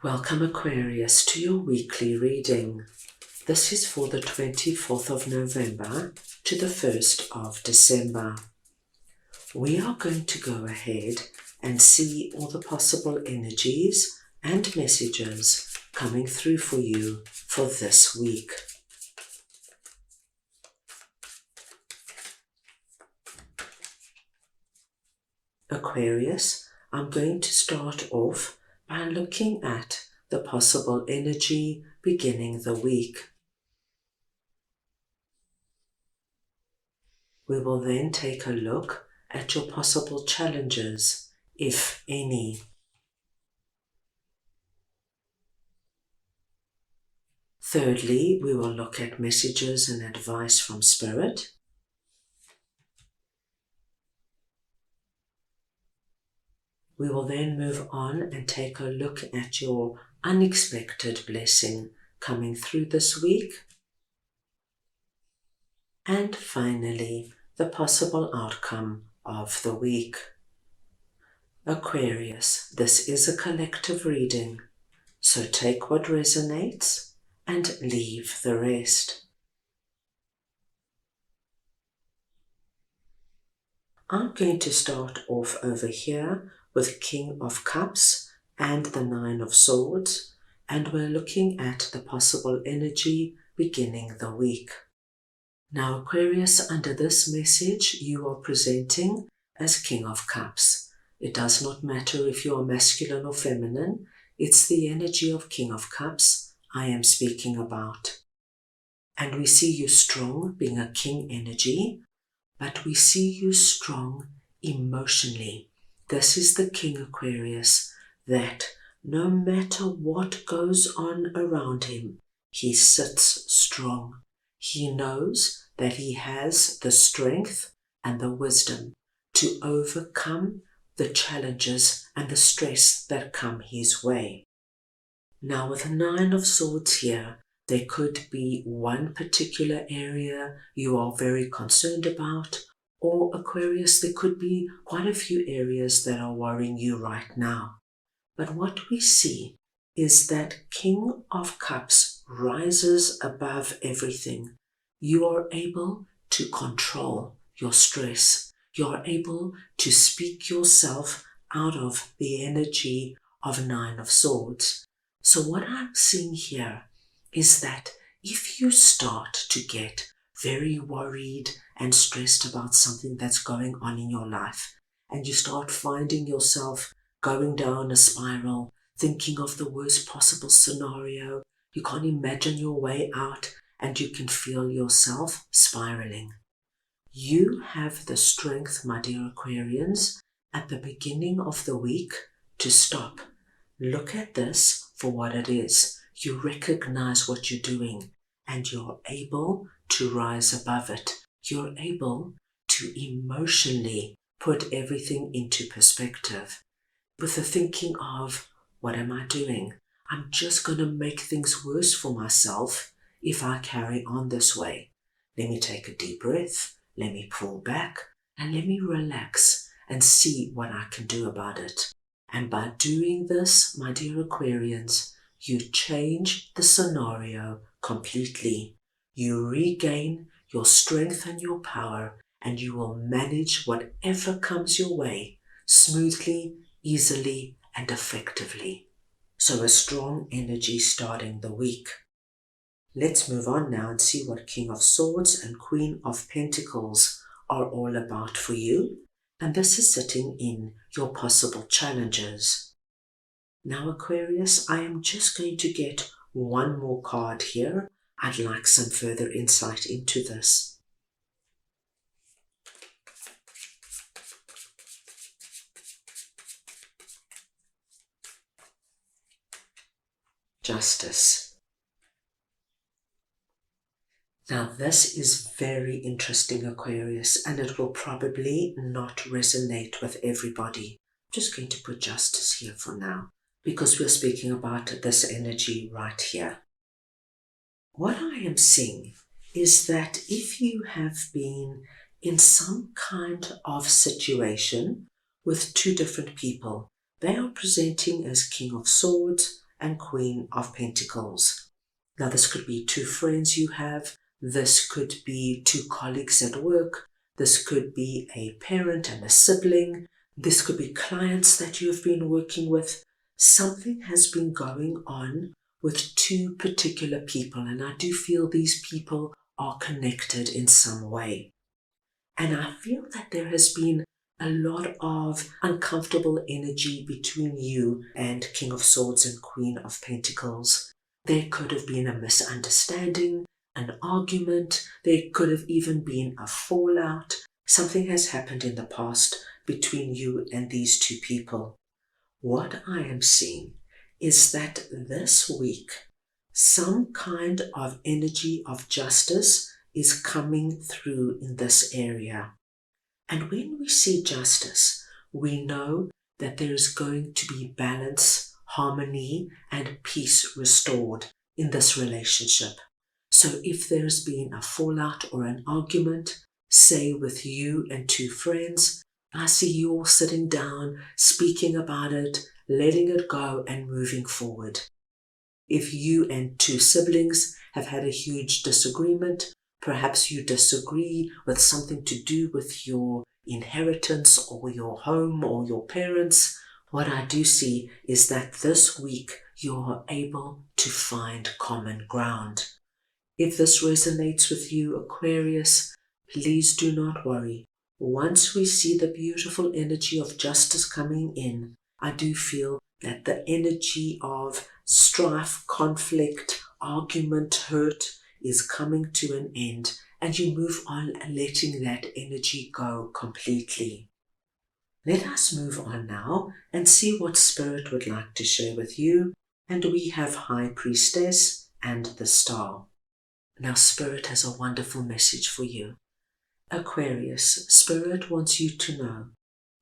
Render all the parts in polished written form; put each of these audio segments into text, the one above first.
Welcome Aquarius to your weekly reading. This is for the 24th of November to the 1st of December. We are going to go ahead and see all the possible energies and messages coming through for you for this week. Aquarius, I'm going to start off by looking at the possible energy beginning the week. We will then take a look at your possible challenges, if any. Thirdly, we will look at messages and advice from Spirit. We will then move on and take a look at your unexpected blessing coming through this week. And finally, the possible outcome of the week. Aquarius, this is a collective reading, so take what resonates and leave the rest. I'm going to start off over here with King of Cups and the Nine of Swords, and we're looking at the possible energy beginning the week. Now Aquarius, under this message you are presenting as King of Cups. It does not matter if you are masculine or feminine, it's the energy of King of Cups I am speaking about. And we see you strong, being a king energy, but we see you strong emotionally. This is the King Aquarius, that no matter what goes on around him, he sits strong. He knows that he has the strength and the wisdom to overcome the challenges and the stress that come his way. Now with the Nine of Swords here, there could be one particular area you are very concerned about, or Aquarius, there could be quite a few areas that are worrying you right now. But what we see is that King of Cups rises above everything. You are able to control your stress. You are able to speak yourself out of the energy of Nine of Swords. So what I'm seeing here is that if you start to get very worried and stressed about something that's going on in your life, and you start finding yourself going down a spiral, thinking of the worst possible scenario, you can't imagine your way out, and you can feel yourself spiraling. You have the strength, my dear Aquarians, at the beginning of the week to stop. Look at this for what it is. You recognize what you're doing and you're able to rise above it. You're able to emotionally put everything into perspective with the thinking of, what am I doing? I'm just going to make things worse for myself if I carry on this way. Let me take a deep breath, let me pull back, and let me relax and see what I can do about it. And by doing this, my dear Aquarians, you change the scenario completely. You regain your strength and your power, and you will manage whatever comes your way smoothly, easily, and effectively. So a strong energy starting the week. Let's move on now and see what King of Swords and Queen of Pentacles are all about for you. And this is sitting in your possible challenges. Now Aquarius, I am just going to get one more card here. I'd like some further insight into this. Justice. Now this is very interesting, Aquarius, and it will probably not resonate with everybody. I'm just going to put justice here for now, because we're speaking about this energy right here. What I am seeing is that if you have been in some kind of situation with two different people, they are presenting as King of Swords and Queen of Pentacles. Now this could be two friends you have, this could be two colleagues at work, this could be a parent and a sibling, this could be clients that you've been working with. Something has been going on with two particular people, and I do feel these people are connected in some way. And I feel that there has been a lot of uncomfortable energy between you and King of Swords and Queen of Pentacles. There could have been a misunderstanding, an argument, there could have even been a fallout. Something has happened in the past between you and these two people. What I am seeing is that this week, some kind of energy of justice is coming through in this area. And when we see justice, we know that there is going to be balance, harmony, and peace restored in this relationship. So if there's been a fallout or an argument, say with you and two friends, I see you all sitting down, speaking about it, letting it go and moving forward. If you and two siblings have had a huge disagreement, perhaps you disagree with something to do with your inheritance or your home or your parents, what I do see is that this week you are able to find common ground. If this resonates with you, Aquarius, please do not worry. Once we see the beautiful energy of justice coming in, I do feel that the energy of strife, conflict, argument, hurt is coming to an end, and you move on letting that energy go completely. Let us move on now and see what Spirit would like to share with you. And we have High Priestess and the Star. Now Spirit has a wonderful message for you. Aquarius, Spirit wants you to know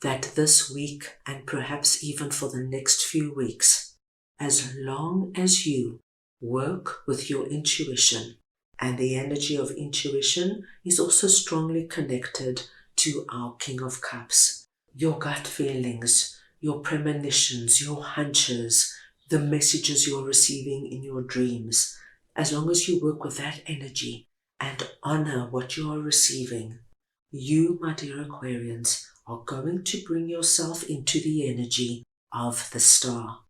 that this week, and perhaps even for the next few weeks, as long as you work with your intuition, and the energy of intuition is also strongly connected to our King of Cups, your gut feelings, your premonitions, your hunches, the messages you're receiving in your dreams, as long as you work with that energy and honor what you are receiving, you, my dear Aquarians, are going to bring yourself into the energy of the Star.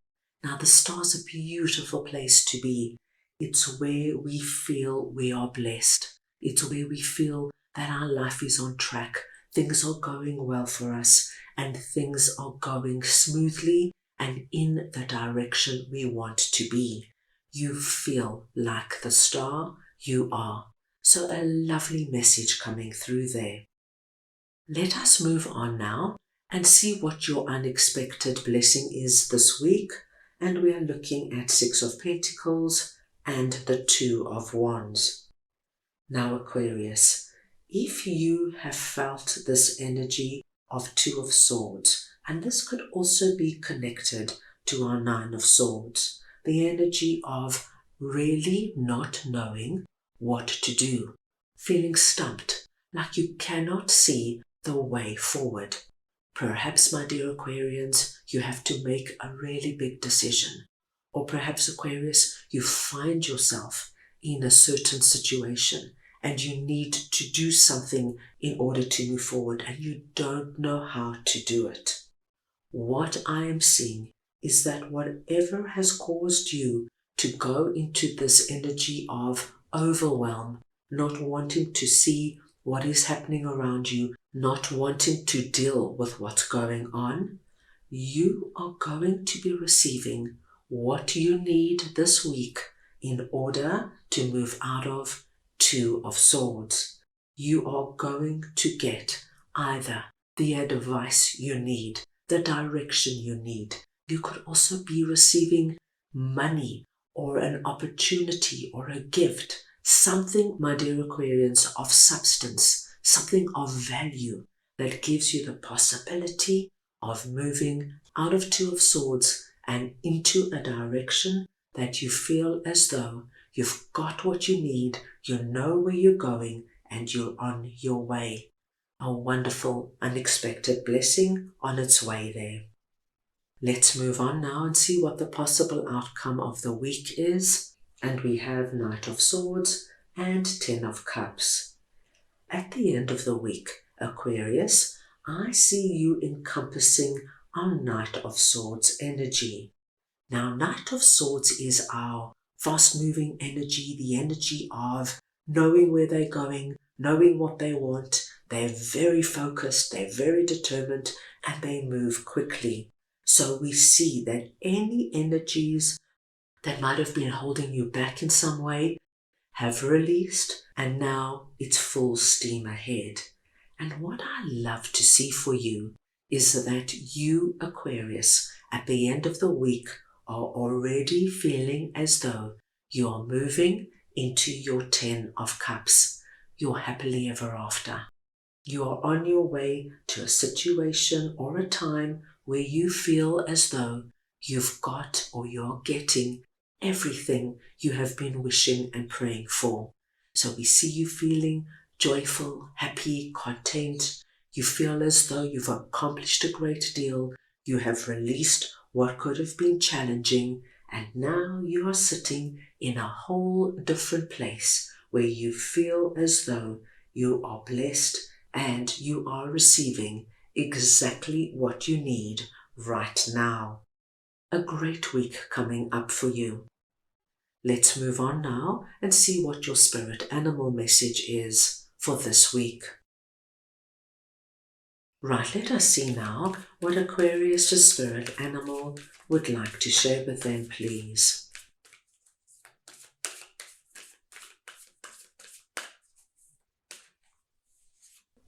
Now, the Star is a beautiful place to be. It's where we feel we are blessed. It's where we feel that our life is on track. Things are going well for us, and things are going smoothly and in the direction we want to be. You feel like the Star, you are. So a lovely message coming through there. Let us move on now and see what your unexpected blessing is this week. And we are looking at Six of Pentacles and the Two of Wands. Now, Aquarius, if you have felt this energy of Two of Swords, and this could also be connected to our Nine of Swords, the energy of really not knowing what to do, feeling stumped, like you cannot see the way forward. Perhaps, my dear Aquarians, you have to make a really big decision. Or perhaps, Aquarius, you find yourself in a certain situation and you need to do something in order to move forward and you don't know how to do it. What I am seeing is that whatever has caused you to go into this energy of overwhelm, not wanting to see what is happening around you, not wanting to deal with what's going on, you are going to be receiving what you need this week in order to move out of Two of Swords. You are going to get either the advice you need, the direction you need. You could also be receiving money or an opportunity or a gift, something, my dear Aquarians, of substance, something of value that gives you the possibility of moving out of Two of Swords and into a direction that you feel as though you've got what you need, you know where you're going, and you're on your way. A wonderful, unexpected blessing on its way there. Let's move on now and see what the possible outcome of the week is. And we have Knight of Swords and 10 of Cups. At the end of the week, Aquarius, I see you encompassing our Knight of Swords energy. Now, Knight of Swords is our fast-moving energy, the energy of knowing where they're going, knowing what they want. They're very focused, they're very determined, and they move quickly. So we see that any energies that might have been holding you back in some way have released, and now it's full steam ahead. And what I love to see for you is that you, Aquarius, at the end of the week are already feeling as though you are moving into your 10 of Cups, your happily ever after. You are on your way to a situation or a time where you feel as though you've got or you're getting everything you have been wishing and praying for. So we see you feeling joyful, happy, content. You feel as though you've accomplished a great deal. You have released what could have been challenging, and now you are sitting in a whole different place where you feel as though you are blessed and you are receiving exactly what you need right now. A great week coming up for you. Let's move on now and see what your spirit animal message is for this week. Right, let us see now what Aquarius' spirit animal would like to share with them, please.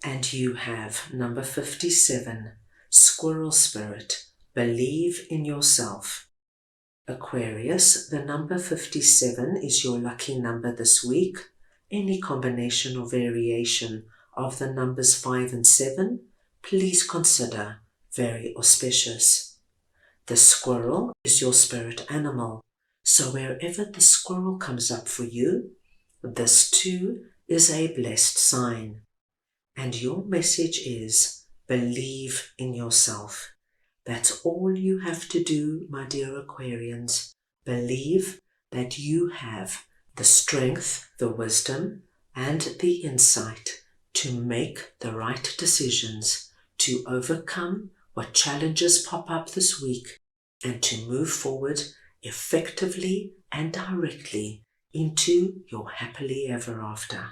And you have number 57, Squirrel Spirit, believe in yourself. Aquarius, the number 57 is your lucky number this week. Any combination or variation of the numbers 5 and 7, please consider very auspicious. The squirrel is your spirit animal, so wherever the squirrel comes up for you, this too is a blessed sign. And your message is, believe in yourself. That's all you have to do, my dear Aquarians. Believe that you have the strength, the wisdom, and the insight to make the right decisions, to overcome what challenges pop up this week, and to move forward effectively and directly into your happily ever after.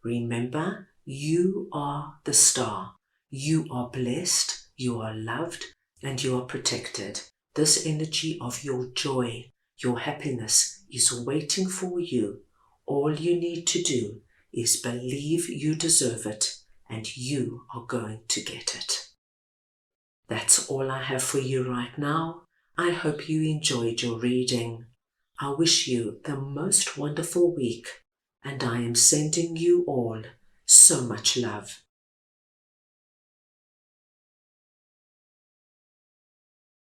Remember, you are the star. You are blessed, you are loved, and you are protected. This energy of your joy, your happiness is waiting for you. All you need to do is believe you deserve it, and you are going to get it. That's all I have for you right now. I hope you enjoyed your reading. I wish you the most wonderful week, and I am sending you all so much love.